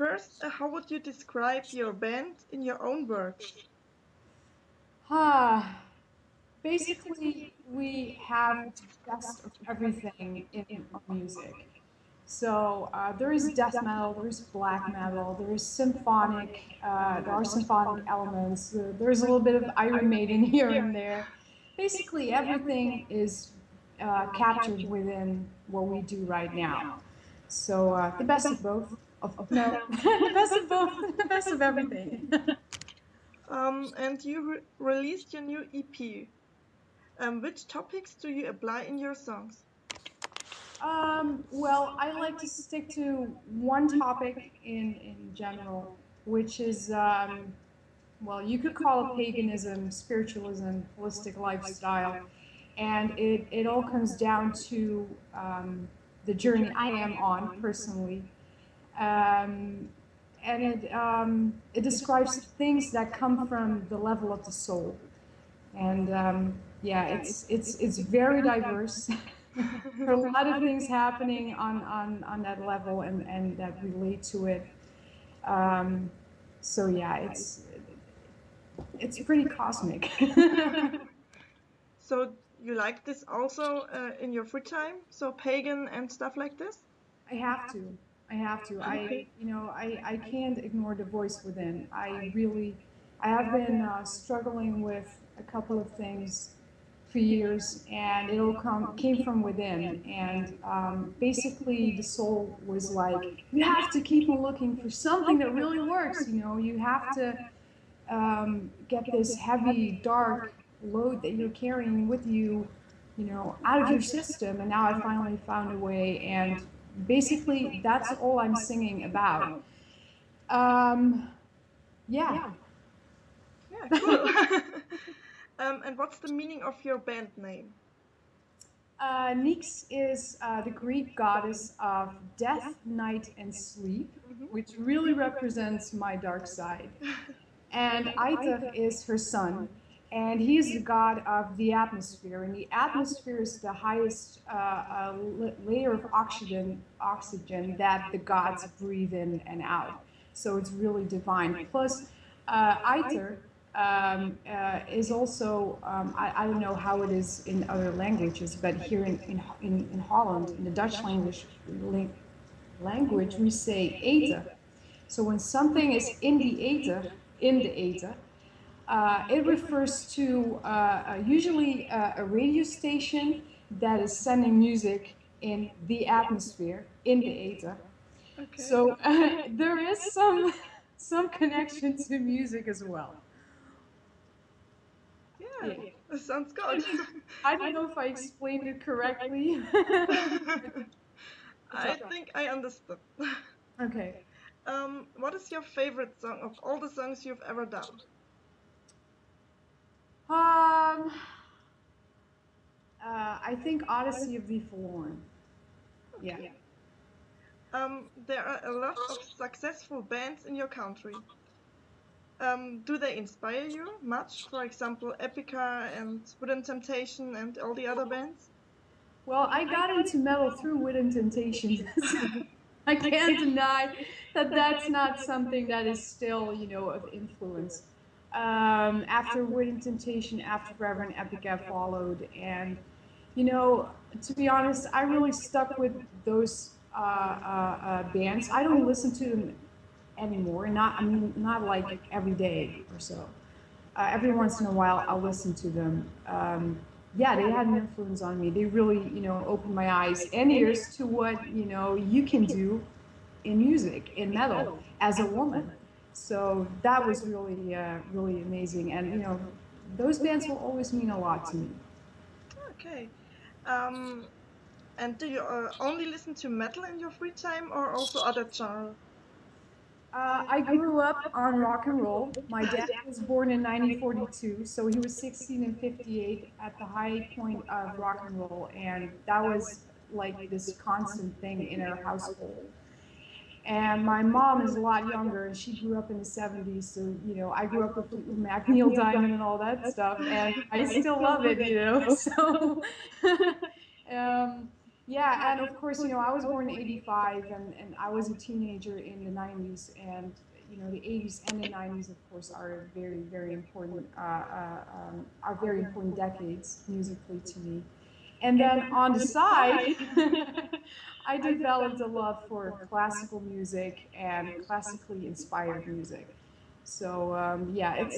first, how would you describe your band in your own words? Ah, basically, we have the best of everything in our music. So there is death metal, there is black metal, there is symphonic, there are symphonic elements, there's a little bit of Iron Maiden here and there. Basically, everything is captured within what we do right now. So the best of both. No, the best of both, the best of everything. And you released your new EP. Which topics do you apply in your songs? Well, I like to stick to one topic in general, which is, well, you could call it paganism, spiritualism, holistic lifestyle. And it all comes down to the journey I am on personally. Um, and it describes things that come from the level of the soul. And yeah, it's very diverse. There are a lot of things happening on that level and that relate to it. Um, so yeah, it's pretty cosmic. So you like this also in your free time? So pagan and stuff like this? I have to. I have to. Okay. I can't ignore the voice within. I have been struggling with a couple of things for years, and came from within. And basically, the soul was like, you have to keep on looking for something that really works. You have to get this heavy, dark load that you're carrying with you, out of your system. And now I finally found a way, and basically, that's all I'm singing about. Um, yeah. Yeah, cool. And what's the meaning of your band name? Nyx is the Greek goddess of death, night, and sleep, which really represents my dark side. And Aether is her son, and he is the god of the atmosphere. And the atmosphere is the highest layer of oxygen that the gods breathe in and out. So it's really divine. Plus, Aether is also, I don't know how it is in other languages, but here in Holland, in the Dutch language, we say ether. So when something is in the ether, it refers to usually a radio station that is sending music in the atmosphere, in the ether. Okay. So there is some connection to music as well. Yeah, Yeah. that sounds good. I don't know if I explained it correctly. Good I job. think I understood. Okay. What is your favorite song of all the songs you've ever done? Um, I think Odyssey of the Forlorn. Yeah. Okay. There are a lot of successful bands in your country. Do they inspire you much? For example, Epica and Wooden Temptation and all the other bands? Well, I got into metal through Wooden Temptation. I can't deny that that's not something that is still, of influence. After Wooden Temptation, after Forever and Epica followed, and to be honest, I really stuck with those bands. I don't listen to them anymore. Not like every day or so. Every once in a while, I'll listen to them. Yeah, they had an influence on me. They really, opened my eyes and ears to what you can do in music, in metal, as a woman. So that was really, really amazing. And those bands will always mean a lot to me. Okay. Um, and do you only listen to metal in your free time or also other genres? I grew up on rock and roll. My dad was born in 1942, so he was 16 and 58 at the high point of rock and roll, and that was like this constant thing in our household. And my mom is a lot younger, and she grew up in the 70s, so I grew up with Fleetwood Mac, Neil Diamond, and all that stuff, and I still love it. So um, Yeah, and of course, I was born in '85, and I was a teenager in the '90s, and the '80s and the '90s, of course, are very, very important, are very important decades musically to me. And then on the side, I developed a love for classical music and classically inspired music. So yeah,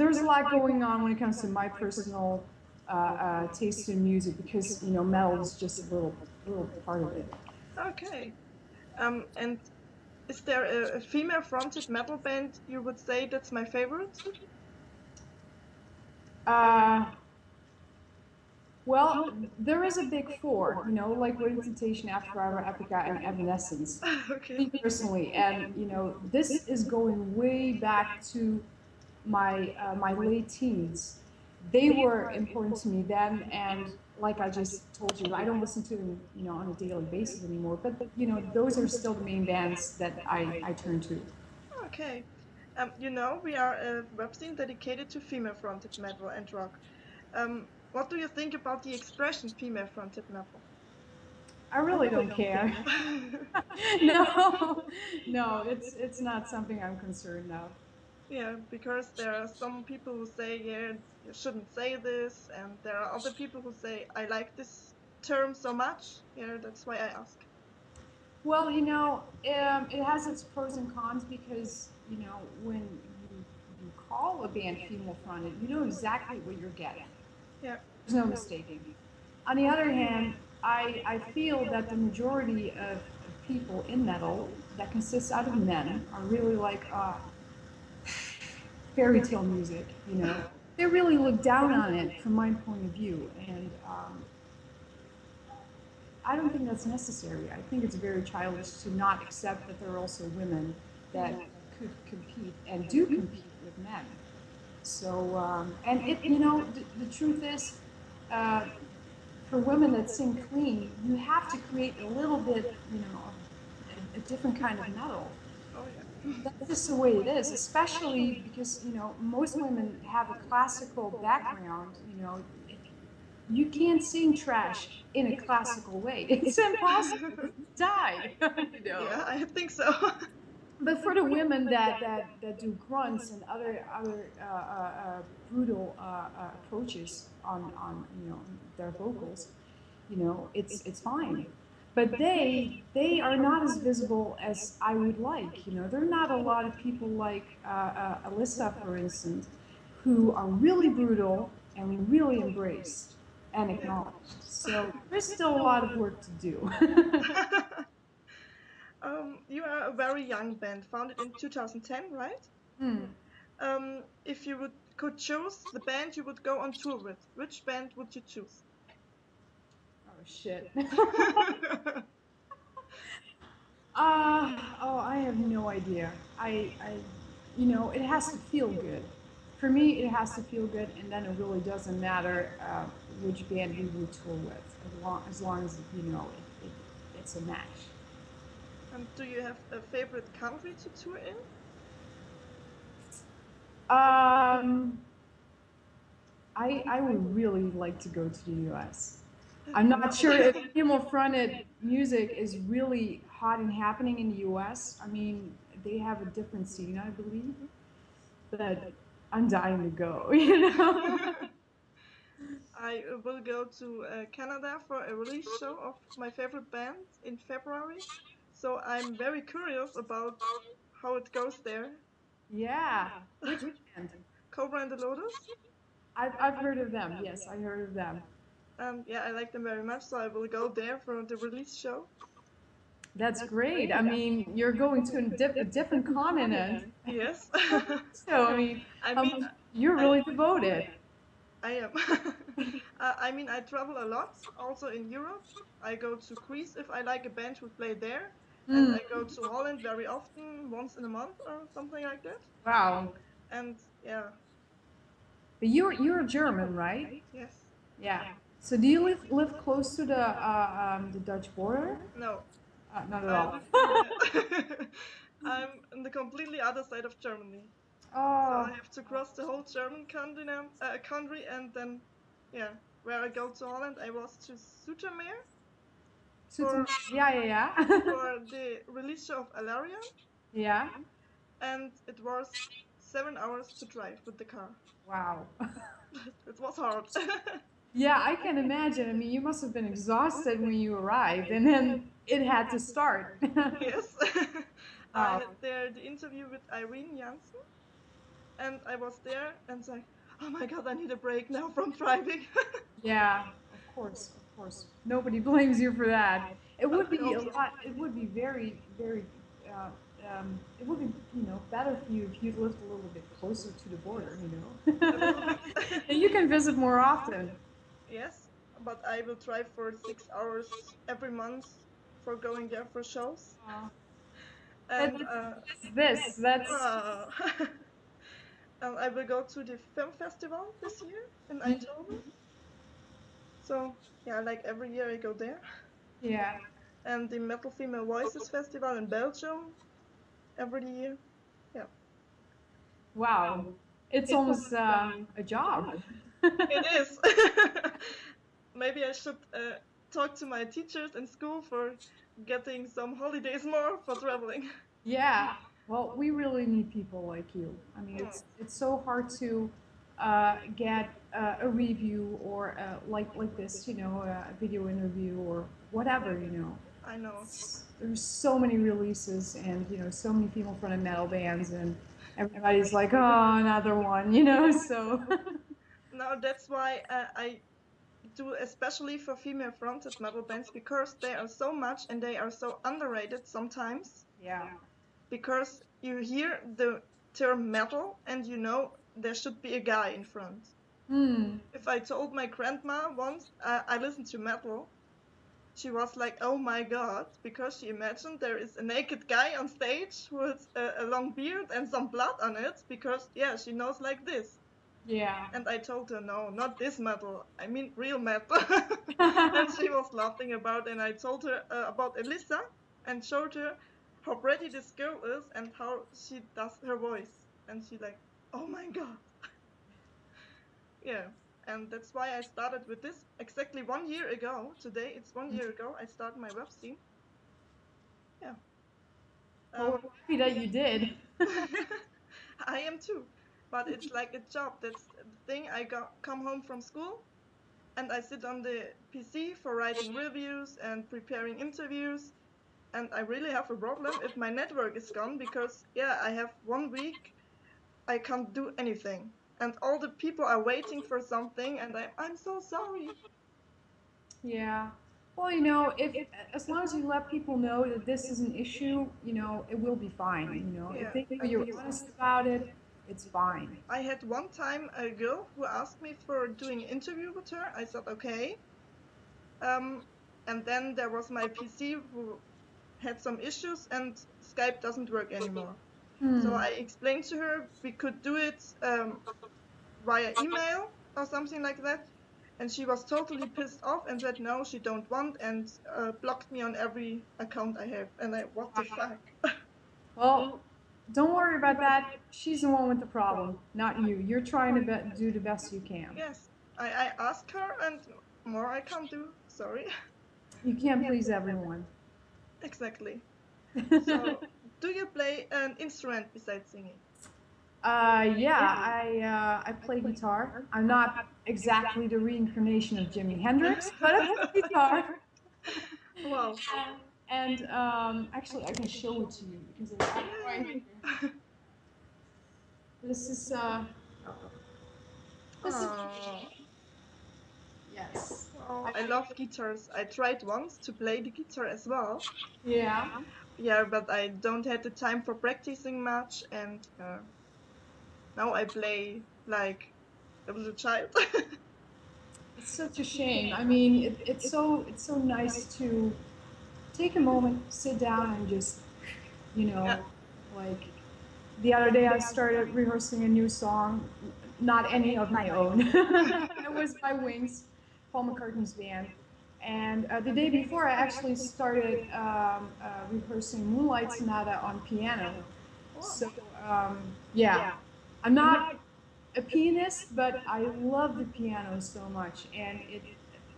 there's a lot going on when it comes to my personal taste in music, because metal is just a little part of it. Okay. And is there a female-fronted metal band you would say that's my favorite? Uh, well, there is a big four, like Waiting Temptation, After Hour, Epica, and Evanescence. Okay. Me personally, and this is going way back to my late teens. They were important to me then, and like I just told you, I don't listen to them, on a daily basis anymore. But those are still the main bands that I turn to. Okay. We are a web scene dedicated to female-fronted metal and rock. What do you think about the expression female-fronted metal? I really don't care. No, no, it's not something I'm concerned of. Yeah, because there are some people who say, yeah, you shouldn't say this, and there are other people who say, I like this term so much. Yeah, that's why I ask. Well, it has its pros and cons, because when you call a band female fronted, you know exactly what you're getting. Yeah. There's no mistaking. On the other hand, I feel that the majority of people in metal that consists out of men are really like fairy tale music. They really look down on it from my point of view, and I don't think that's necessary. I think it's very childish to not accept that there are also women that could compete and do compete with men. So, and the truth is, uh, for women that sing clean, you have to create a little bit, a different kind of metal. Oh, yeah. That's just the way it is, especially because, most women have a classical background. You can't sing trash in a classical way. It's impossible. You die, Yeah, I think so. But for the women that do grunts and other brutal approaches on their vocals, it's fine. But they are not as visible as I would like. There are not a lot of people like Alyssa, for instance, who are really brutal and really embraced and acknowledged. So there's still a lot of work to do. You are a very young band, founded in 2010, right? Hmm. If you could choose the band you would go on tour with, which band would you choose? Oh shit. Oh, I have no idea. It has to feel good. For me, it has to feel good, and then it really doesn't matter which band we would tour with, as long as it's a match. Do you have a favorite country to tour in? Um, I would really like to go to the U.S. I'm not sure if female-fronted music is really hot and happening in the U.S. I mean, they have a different scene, I believe, but I'm dying to go. I will go to Canada for a release show of my favorite band in February. So I'm very curious about how it goes there. Yeah. Which band? Cobra and the Lotus. I've heard of them. Yes, I heard of them. Yeah, I like them very much, so I will go there for the release show. That's great. I mean, you're going to a different continent. Yes. So, I mean, I mean, you're I, really devoted. I am. I mean, I travel a lot, also in Europe. I go to Greece if I like a band who play there, and Mm, I go to Holland very often, once in a month or something like that. wow. And yeah, But you're German, right? yes, Yeah. So do you live close to the Dutch border? no, Not at I all. live in. I'm on the completely other side of Germany, so I Oh, have to cross the whole German continent, country, and then, yeah, where I go to Holland, I was to Zoetermeer. for Yeah. for the release show of Alaria, Yeah. and it was 7 hours to drive with the car. Wow. It was hard. Yeah, I can imagine. I mean, you must have been exhausted when you arrived, and then it had to start. Yes. I Wow. had there the interview with Irene Janssen, and I was there and it's like, oh my god, I need a break now from driving. Yeah, of course, of course. Nobody blames you for that. It would I be hope a so. lot. It would be very. Uh, it would be, better for you if you lived a little bit closer to the border. A little bit. And you can visit more often. Yes, but I will drive for 6 hours every month for going there for shows. Uh, And that's uh, and I will go to the film festival this year in Eindhoven. So yeah, like every year I go there. yeah. And the Metal Female Voices Festival in Belgium every year. Yeah, Wow, it's almost a job. it is. Maybe I should talk to my teachers in school for getting some holidays more for traveling. Yeah. Well, we really need people like you. I mean, it's so hard to get a review or like this, a video interview or whatever, I know. There's so many releases and so many people from the metal bands and everybody's like, oh, another one, So Now that's why I do especially for female fronted metal bands, because they are so much and they are so underrated sometimes, yeah, because you hear the term metal and there should be a guy in front. If I told my grandma once I listened to metal, she was like, oh my god, because she imagined there is a naked guy on stage with a long beard and some blood on it, because yeah, she knows like this. yeah. And I told her, no, not this metal, I mean real metal. And she was laughing about it, and I told her about Elissa and showed her how pretty this girl is and how she does her voice, and she like, oh my god. Yeah, and that's why I started with this exactly 1 year ago. Today it's 1 year ago I started my web scene. Yeah. Well, we're happy that you did. I am too, but it's like a job. That's the thing. Come home from school and I sit on the PC for writing reviews and preparing interviews. And I really have a problem if my network is gone, because yeah, I have 1 week I can't do anything. And all the people are waiting for something, and I'm so sorry. Yeah. Well, if as long as you let people know that this is an issue, it will be fine. If Yeah, they know I you're think so. honest about it, it's fine. I had one time a girl who asked me for doing an interview with her. I said okay. Um, and then there was my PC who had some issues and Skype doesn't work anymore. So I explained to her we could do it via email or something like that. And she was totally pissed off and said no, she don't want, and blocked me on every account I have. And what the fuck? Well, don't worry about that. She's the one with the problem, not you. You're trying to do the best you can. Yes, I asked her, and more I can't do. Sorry. You can't please everyone. Exactly. So, do you play an instrument besides singing? Yeah, I play guitar. I'm not exactly the reincarnation of Jimi Hendrix, but I play guitar. Wow. And actually, I can show it to you because it's right here. This is this is Oh, yes. oh, I love guitars. I tried once to play the guitar as well. Yeah. Yeah, but I don't have the time for practicing much, and now I play like I was a child. It's such a shame. I mean, it's so nice to take a moment, sit down, and just you Yeah. know, like the other day I started rehearsing a new song, not any of my own. It was by Wings, Paul McCartney's band. And the day before, I actually started rehearsing Moonlight Sonata on piano. So yeah, I'm not a pianist, but I love the piano so much, and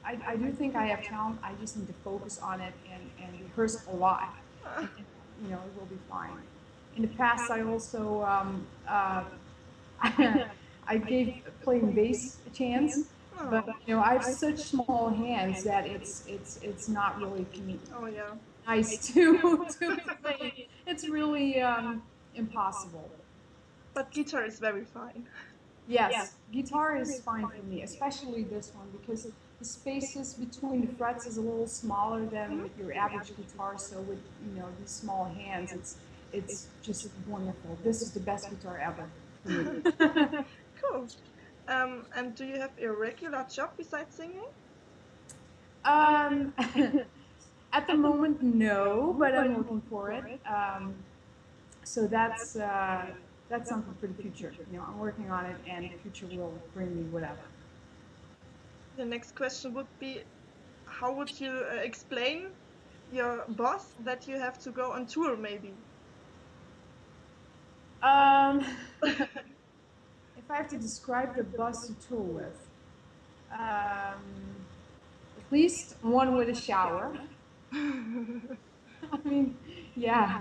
I do think I have talent. I just need to focus on it and rehearse a lot, and you know, it will be fine. In the past, I also I gave playing bass a chance, but Oh, you know, I have such small hands that it's not really oh yeah. nice to play. It's really impossible. But guitar is very fine. Yes, guitar is fine for me, especially this one because the spaces between the frets is a little smaller than with your average guitar. So with you know these small hands, it's just wonderful. This is the best guitar ever for me. Cool. And do you have a regular job besides singing? um, at the moment, no, but I'm looking for it. So that's something for the future. You know, I'm working on it, and the future will bring me whatever. The next question would be, how would you explain your boss that you have to go on tour, maybe? Um, if I have to describe the bus to tour with, at least one with a shower. I mean, yeah,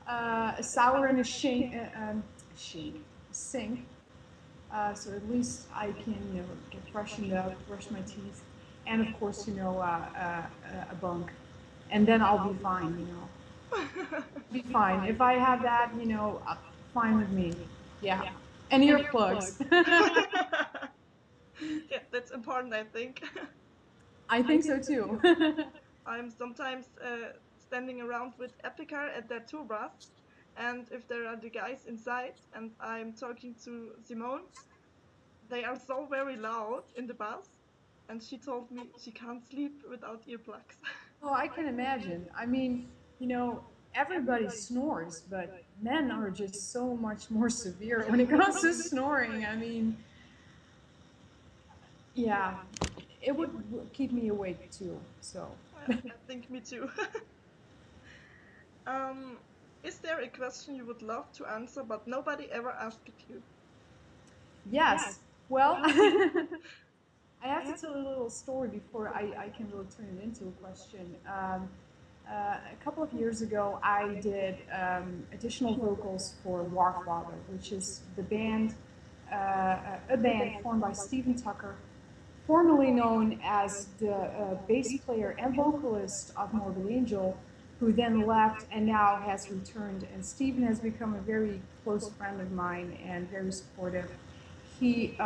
a shower and a sink. So at least I can, you know, get freshened up, brush my teeth, and of course, you know, a bunk, and then I'll be fine. You know, be fine. If I have that, you know, fine with me. Yeah, and earplugs. Yeah, that's important, I think. I think so too. I'm sometimes standing around with Epica at their tour bus, and if there are the guys inside and I'm talking to Simone, they are so very loud in the bus, and she told me she can't sleep without earplugs. Oh, I can imagine. I mean, you know, everybody snores, but men are just so much more severe when it comes to snoring. I mean, yeah, it would keep me awake too. So, I think me too. um, is there a question you would love to answer but nobody ever asked you? yes. Well, I have to tell a little story before I can really turn it into a question. A couple of years ago, I did additional vocals for Warfather, which is the band, a band formed by Stephen Tucker, formerly known as the bass player and vocalist of Morbid Angel, who then left and now has returned. And Stephen has become a very close friend of mine and very supportive. He,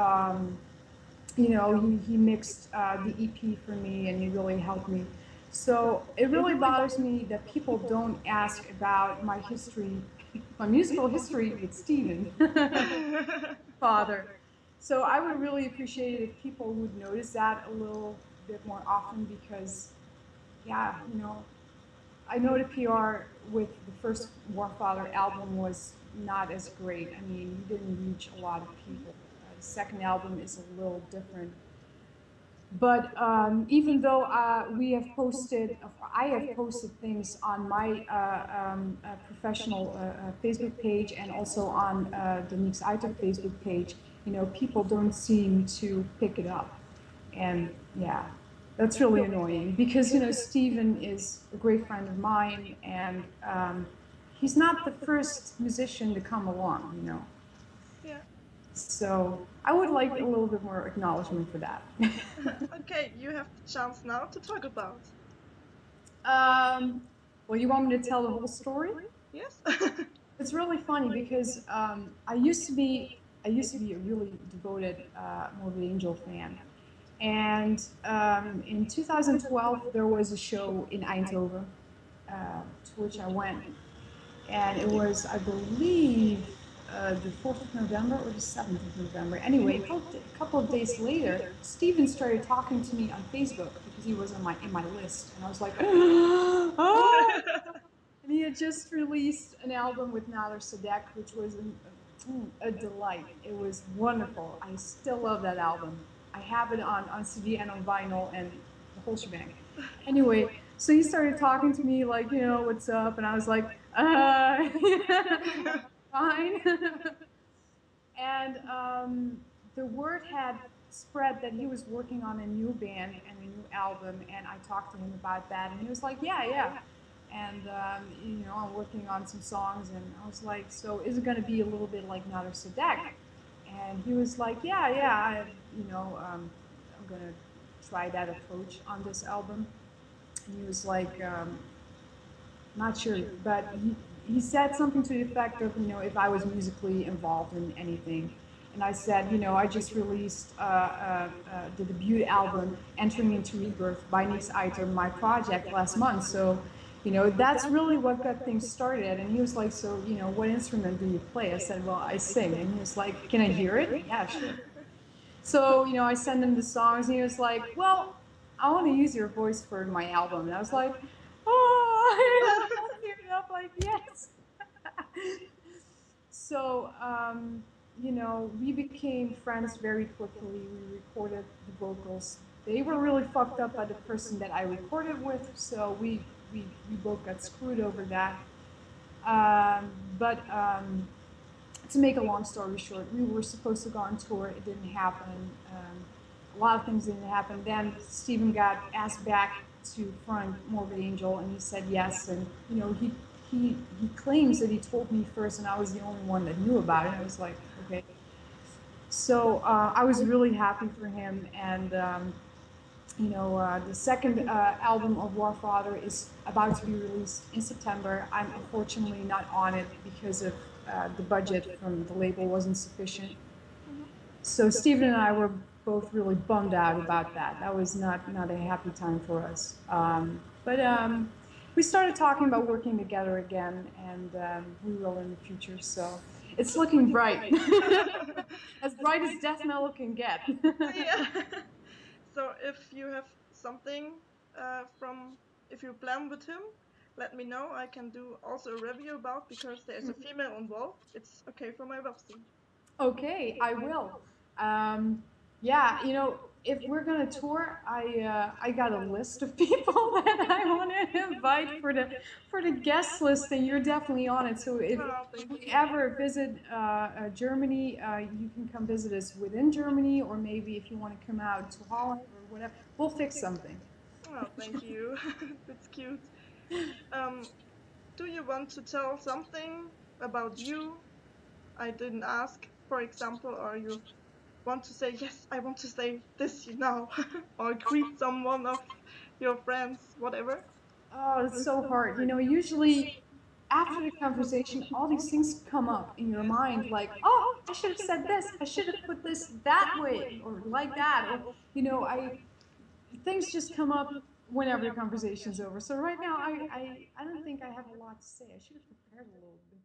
you know, he mixed the EP for me and he really helped me. So it really bothers me that people don't ask about my history, my musical history with Stephen, father. So I would really appreciate it if people would notice that a little bit more often because, yeah, you know, I know the PR with the first Warfather album was not as great. I mean, you didn't reach a lot of people. The second album is a little different. But even though we have posted, I have posted things on my professional Facebook page and also on the NYX AETHER Facebook page, you know, people don't seem to pick it up. And yeah, that's really annoying because, you know, Stephen is a great friend of mine and he's not the first musician to come along, you know. Yeah. So I would like a little bit more acknowledgement for that. Okay, you have the chance now to talk about. Um, well, you want me to tell the whole story? Yes? It's really funny because I used to be a really devoted Morbid Angel fan, and in 2012 there was a show in Eindhoven to which I went, and it was, I believe, the 4th of November or the 7th of November. Anyway, a couple of days later, Steven started talking to me on Facebook because he was on in my list, and I was like, oh! And he had just released an album with Nader Sadek, which was a delight. It was wonderful. I still love that album. I have it on CD and on vinyl and the whole shebang. Anyway, so he started talking to me like, you know, what's up? And I was like, fine. And the word had spread that he was working on a new band and a new album, and I talked to him about that, and he was like, yeah, yeah. And I'm working on some songs, and I was like, so is it going to be a little bit like Nader Sadek? And he was like, yeah, yeah, I'm going to try that approach on this album. And he was like, not sure, but he said something to the effect of, if I was musically involved in anything. And I said, I just released the debut album, Entering into Rebirth by NYX AETHER, my project last month. So, that's really what got things started. And he was like, so, what instrument do you play? I said, well, I sing. And he was like, can I hear it? Yeah, sure. So, I sent him the songs, and he was like, well, I want to use your voice for my album. And I was like, oh, I'm all teared up, like, yes. So, we became friends very quickly. We recorded the vocals. They were really fucked up by the person that I recorded with, so we both got screwed over that. Um, but to make a long story short, we were supposed to go on tour. It didn't happen. A lot of things didn't happen. Then Steven got asked back to front Morbid Angel, and he said yes. And he claims that he told me first, and I was the only one that knew about it. I was like, okay. So I was really happy for him, and the second album of Warfather is about to be released in September. I'm unfortunately not on it because of the budget from the label wasn't sufficient. So Stephen and I were both really bummed out about that. That was not a happy time for us. But we started talking about working together again, and we will in the future. So it's looking bright, as bright as death metal can get. Yeah. So if you have something if you plan with him, let me know. I can do also a review about, because there's a female involved. It's okay for my website. Okay, I will. Um, yeah, if we're gonna tour, I got a list of people that I want to invite for the guest list, and you're definitely on it. So Oh, if thank we you. ever visit Germany, you can come visit us within Germany, or maybe if you want to come out to Holland or whatever, we'll fix something. Oh, thank you. That's cute. Um, do you want to tell something about you I didn't ask, for example, or you want to say, yes, I want to say this now, or greet someone of your friends, whatever? Oh, it's so hard. Usually after the conversation, all these things come up in your mind, like, oh, I should have said this, I should have put this that way, or like that, or I things just come up whenever the conversation's over. So right now, I don't think I have a lot to say. I should have prepared a little bit.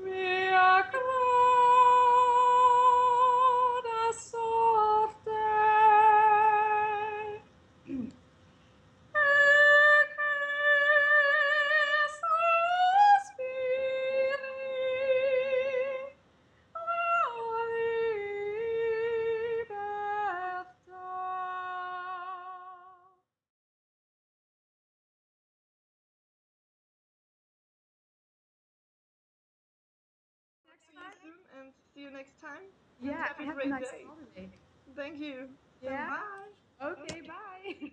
Mia creda sorte e che sospiri la libertà. Talk to you soon and see you next time. And Yeah, have a have a great nice day. holiday. Thank you. Then Yeah? bye. Okay, bye.